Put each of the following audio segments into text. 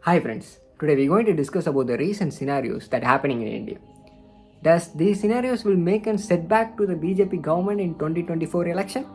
Hi friends, today we're going to discuss about the recent scenarios that are happening in India. Does these scenarios will make a setback to the BJP government in 2024 election?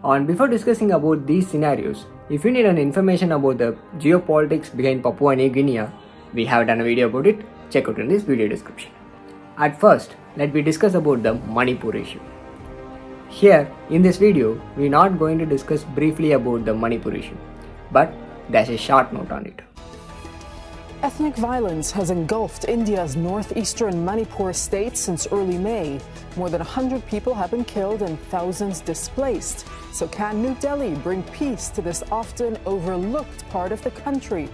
And before discussing about these scenarios, if you need an information about the geopolitics behind Papua New Guinea, we have done a video about it. Check out in this video description. At first, let me discuss about the Manipur issue. Here, in this video, we are not going to discuss briefly about the Manipur issue, but there's a short note on it. Ethnic violence has engulfed India's northeastern Manipur state since early May. More than 100 people have been killed and thousands displaced. So can New Delhi bring peace to this often overlooked part of the country?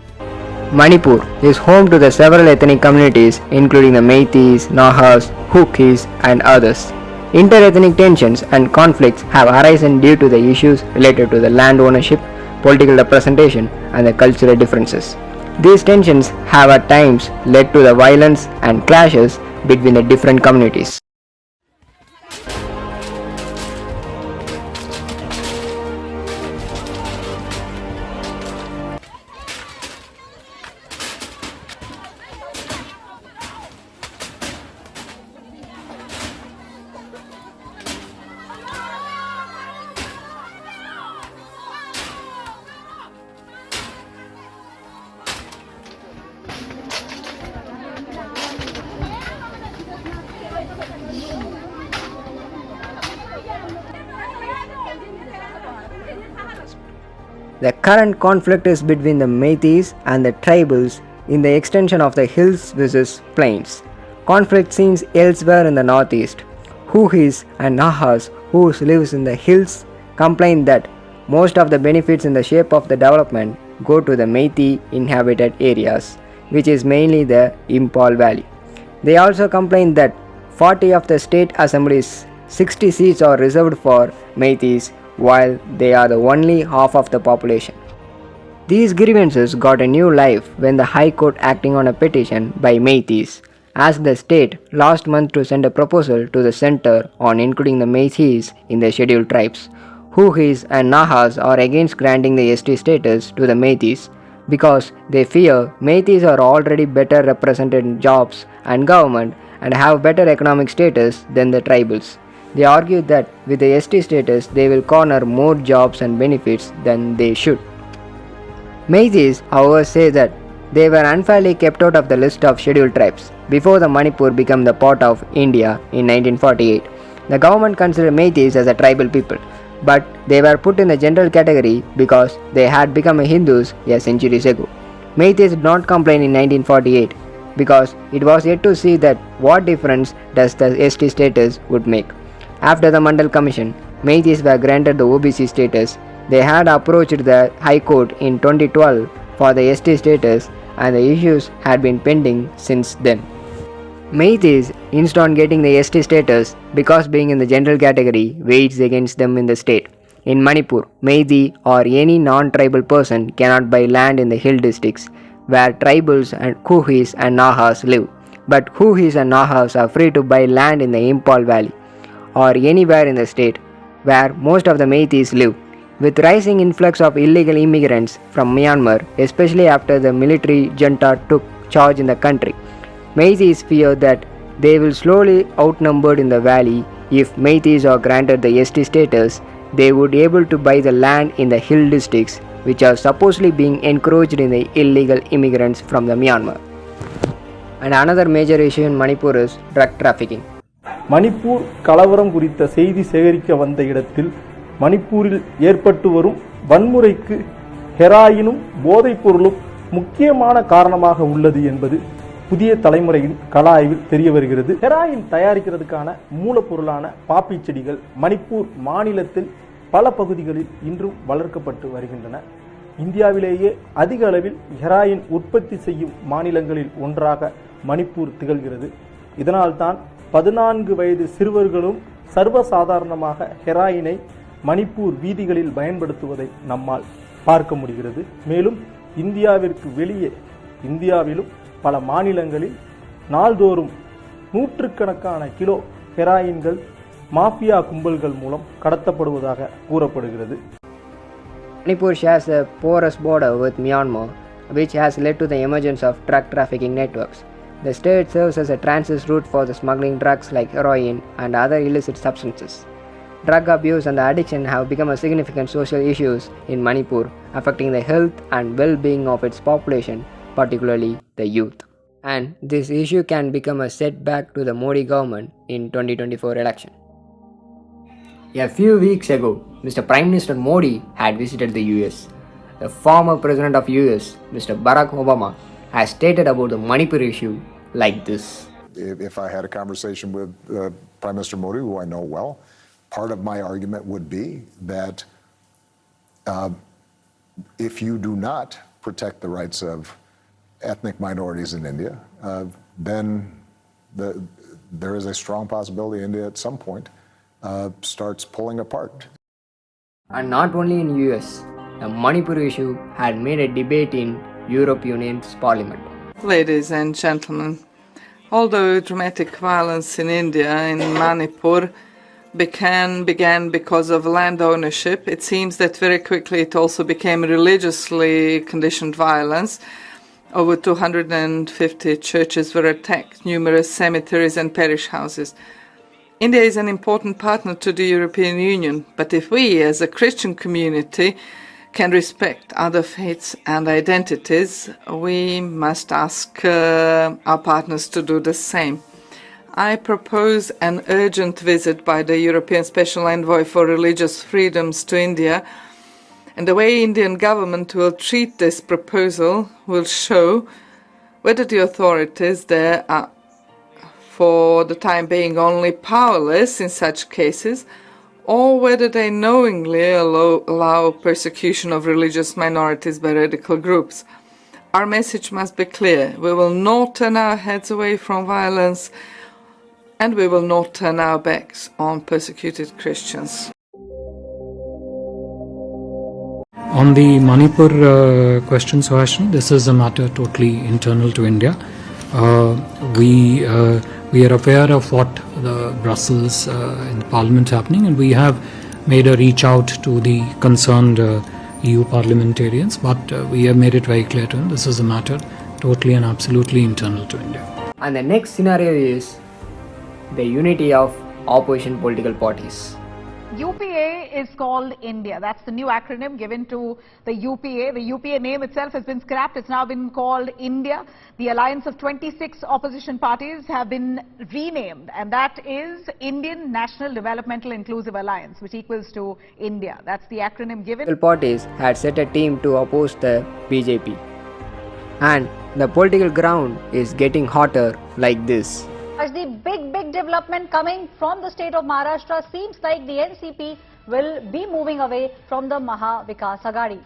Manipur is home to the several ethnic communities including the Meiteis, Nahas, Kukis and others. Inter-ethnic tensions and conflicts have arisen due to the issues related to the land ownership, political representation and the cultural differences. These tensions have at times led to the violence and clashes between the different communities. The current conflict is between the Meiteis and the tribals in the extension of the hills versus plains. Conflict scenes elsewhere in the northeast. Kukis and Nahas who lives in the hills complain that most of the benefits in the shape of the development go to the Meitei inhabited areas, which is mainly the Imphal Valley. They also complain that 40 of the state assemblies 60 seats are reserved for Meiteis while they are the only half of the population. These grievances got a new life when the High Court, acting on a petition by Meiteis, asked the state last month to send a proposal to the centre on including the Meiteis in the scheduled tribes. Kukis and Nahas are against granting the ST status to the Meiteis because they fear Meiteis are already better represented in jobs and government and have better economic status than the tribals. They argue that with the ST status, they will corner more jobs and benefits than they should. Meiteis, however, say that they were unfairly kept out of the list of scheduled tribes before the Manipur became the part of India in 1948. The government considered Meiteis as a tribal people, but they were put in the general category because they had become Hindus a centuries ago. Meiteis did not complain in 1948 because it was yet to see that what difference does the ST status would make. After the Mandal Commission, Meiteis were granted the OBC status. They had approached the High Court in 2012 for the ST status and the issues had been pending since then. Meiteis insist on getting the ST status because being in the general category weighs against them in the state. In Manipur, Meitei or any non-tribal person cannot buy land in the hill districts where tribals and Kukis and Nahas live. But Kukis and Nahas are free to buy land in the Imphal Valley or anywhere in the state where most of the Meiteis live. With rising influx of illegal immigrants from Myanmar, especially after the military junta took charge in the country, Meiteis fear that they will slowly outnumbered in the valley. If Meiteis are granted the ST status, they would be able to buy the land in the hill districts which are supposedly being encroached in the illegal immigrants from the Myanmar. And another major issue in Manipur is drug trafficking. Manipur கலவரம் குறித்த செய்தி சேகரிக்க வந்த இடத்தில் மணிப்பூரில் ஏற்பட்டு வரும் வன்முறைக்கு ஹெராயினும் போதைப் பொருளும் முக்கியமான காரணமாக உள்ளது என்பது புதிய தலைமுறையின் கள ஆய்வில் தெரிய வருகிறது. ஹெராயின் தயாரிக்கிறதுக்கான மூலப்பொருளான பாப்பி செடிகள் மணிப்பூர் மாநிலத்தில் பல பகுதிகளில் இன்றும் வளர்க்கப்பட்டு வருகின்றன. இந்தியாவிலேயே அதிக அளவில் ஹெராயின் உற்பத்தி செய்யும் மாநிலங்களில் ஒன்றாக மணிப்பூர் திகழ்கிறது. இதனால்தான் 14 வயது சிறுவர்களும் சர்வசாதாரணமாக ஹெராயினை மணிப்பூர் வீதிகளில் பயன்படுத்துவதை நம்மால் பார்க்க முடிகிறது. மேலும் இந்தியாவிற்கு வெளியே இந்தியாவிலும் பல மாநிலங்களில் நாள்தோறும் நூற்றுக்கணக்கான கிலோ ஹெராயின்கள் மாஃபியா கும்பல்கள் மூலம் கடத்தப்படுவதாக கூறப்படுகிறது. Manipur shares a porous border with Myanmar, which has led to the emergence of drug trafficking networks. The state serves as a transit route for the smuggling drugs like heroin and other illicit substances. Drug abuse and addiction have become a significant social issues in Manipur, affecting the health and well-being of its population, particularly the youth. And this issue can become a setback to the Modi government in 2024 election. A few weeks ago, Mr. Prime Minister Modi had visited the US. The former President of US, Mr. Barack Obama, has stated about the Manipur issue like this. If I had a conversation with Prime Minister Modi, who I know well, part of my argument would be that if you do not protect the rights of ethnic minorities in India, then there is a strong possibility India at some point starts pulling apart. And not only in US, the Manipur issue had made a debate in European Union's parliament. Ladies and gentlemen, although dramatic violence in India in Manipur began because of land ownership, it seems that very quickly it also became religiously conditioned violence. Over 250 churches were attacked, numerous cemeteries and parish houses. India is an important partner to the European Union, but if we as a Christian community can respect other faiths and identities, we must ask our partners to do the same. I propose an urgent visit by the European Special Envoy for Religious Freedoms to India, and the way Indian government will treat this proposal will show whether the authorities there are for the time being only powerless in such cases, or whether they knowingly allow persecution of religious minorities by radical groups. Our message must be clear. We will not turn our heads away from violence, and we will not turn our backs on persecuted Christians. On the Manipur question, Suhasini, this is a matter totally internal to India. We are aware of what the Brussels in the Parliament happening, and we have made a reach out to the concerned EU parliamentarians, but we have made it very clear to them this is a matter totally and absolutely internal to India. And the next scenario is the unity of opposition political parties. UPA is called India. That's the new acronym given to the UPA. The UPA name itself has been scrapped. It's now been called India. The alliance of 26 opposition parties have been renamed, and that is Indian National Developmental Inclusive Alliance, which equals to India. That's the acronym given. Political parties had set a team to oppose the BJP. And the political ground is getting hotter like this. As the big development coming from the state of Maharashtra, seems like the NCP will be moving away from the Maha Vikas Aghadi.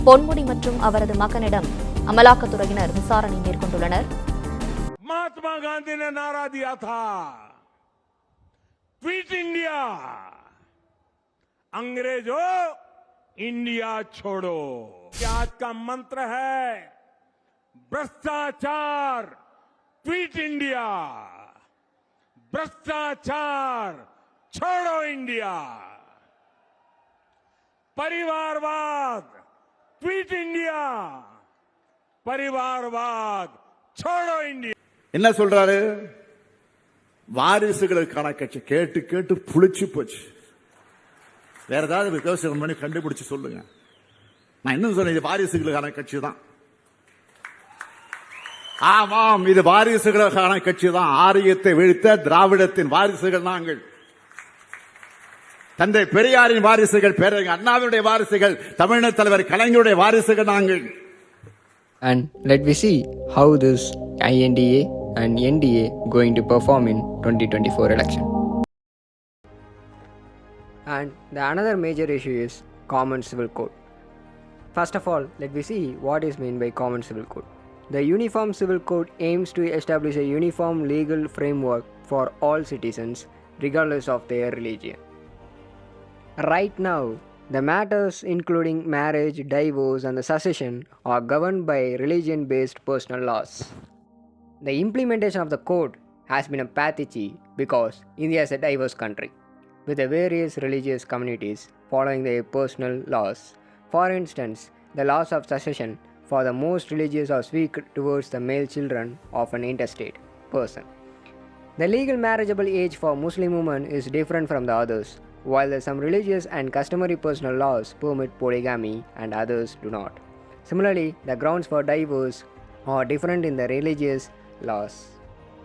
Ponmudi மற்றும் அவரது மகனிடம் அமலாக்கத்துறையினர் விசாரணை மேற்கொண்டுள்ளனர். महात्मा गांधी ने नारा दिया था, क्विट इंडिया, अंग्रेजों इंडिया छोड़ो। आज का मंत्र है भ्रष्टाचार, क्विट इंडिया, भ्रष्टाचार छोड़ो इंडिया, परिवारवाद, क्विट इंडिया, परिवारवाद छोड़ो इंडिया. என்ன சொல்றாரு? வாரிசுகளுக்கான கட்சி. கேட்டு கேட்டு புளிச்சு போச்சு. வேற ஏதாவது விமர்சனம் பண்ணி கண்டுபிடிச்சு சொல்லுங்க. நான் இன்னும் சொன்னேன், இது வாரிசுகளுக்கான கட்சி தான். ஆமாம், இது வாரிசுகளுக்கான கட்சி தான். ஆரியத்தை வீழ்த்த திராவிடத்தின் வாரிசுகள் நாங்கள். தந்தை பெரியாரின் வாரிசுகள், பேரறிஞர் அண்ணாவினுடைய வாரிசுகள், தமிழ்நாடு தலைவர் கலைஞருடைய வாரிசுகள் நாங்கள். And let me see how this INDA and NDA going to perform in 2024 election. And the another major issue is Common Civil Code. First of all, let me see what is meant by Common Civil Code. The Uniform Civil Code aims to establish a uniform legal framework for all citizens, regardless of their religion. Right now, the matters including marriage, divorce, and the succession are governed by religion-based personal laws. The implementation of the code has been a patchy because India is a diverse country, with the various religious communities following their personal laws. For instance, the laws of succession for the most religious are weak towards the male children of an intestate person. The legal marriageable age for Muslim women is different from the others, while some religious and customary personal laws permit polygamy and others do not. Similarly, the grounds for divorce are different in the religious laws.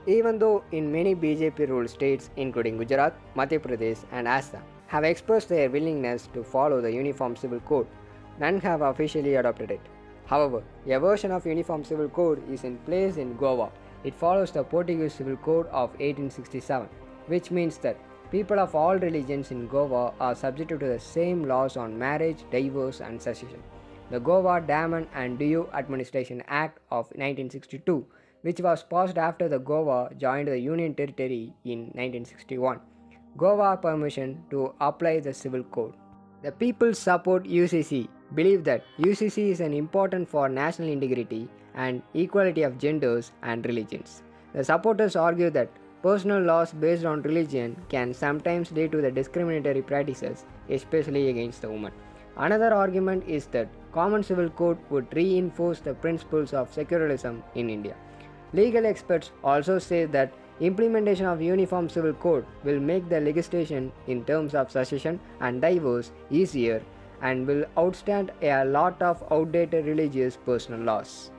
Even though in many BJP ruled states including Gujarat, Madhya Pradesh and Assam have expressed their willingness to follow the Uniform Civil Code, none have officially adopted it. However, a version of Uniform Civil Code is in place in Goa. It follows the Portuguese Civil Code of 1867, which means that people of all religions in Goa are subjected to the same laws on marriage, divorce and succession. The Goa Daman and Diu Administration Act of 1962, which was passed after the Goa joined the Union Territory in 1961, Goa permission to apply the Civil Code. The people support UCC believe that UCC is an important for national integrity and equality of genders and religions. The supporters argue that personal laws based on religion can sometimes lead to the discriminatory practices, especially against the woman. Another argument is that Common Civil Code would reinforce the principles of secularism in India. Legal experts also say that implementation of Uniform Civil Code will make the legislation in terms of succession and divorce easier and will outstand a lot of outdated religious personal laws.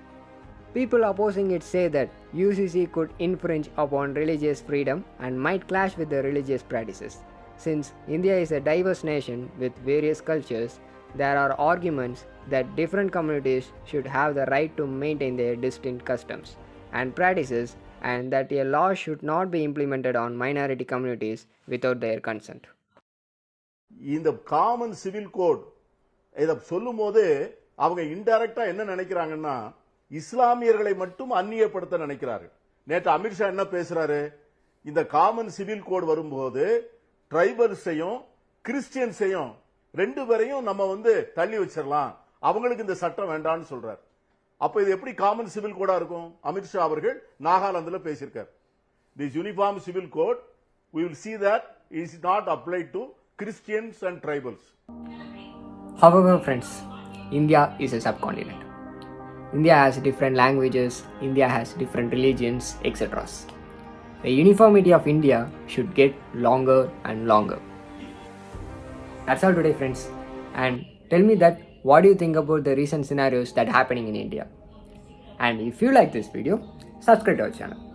People opposing it say that UCC could infringe upon religious freedom and might clash with the religious practices. Since India is a diverse nation with various cultures, there are arguments that different communities should have the right to maintain their distinct customs and practices, and that a law should not be implemented on minority communities without their consent. இந்த common civil code இத சொல்லும்போது அவங்க இன்டைரக்டா என்ன நினைக்கிறாங்கன்னா இஸ்லாமியர்களை மட்டும் அந்நியப்படுத்த நினைக்கிறார்கள். நேற்று அமித்ஷா என்ன பேசுறாரு, இந்த காமன் சிவில் கோட் வரும்போது ட்ரைபல்ஸையும் கிறிஸ்டியன்ஸையும் ரெண்டு பேரையும் நம்ம தள்ளி வச்சிடலாம், அவங்களுக்கு இந்த சட்டம் வேண்டாம்னு சொல்றாரு. அப்ப இது எப்படி காமன் சிவில் கோடா இருக்கும்? அமித்ஷா அவர்கள் நாகாலாந்துல பேசியிருக்கார். This uniform civil code, we will see that it is not applied to Christians and tribals. However, friends, India is a subcontinent. India has different languages, India has different religions, etc. The uniformity of India should get longer and longer. That's all today, friends. And tell me that what do you think about the recent scenarios that are happening in India? And if you like this video, subscribe to our channel.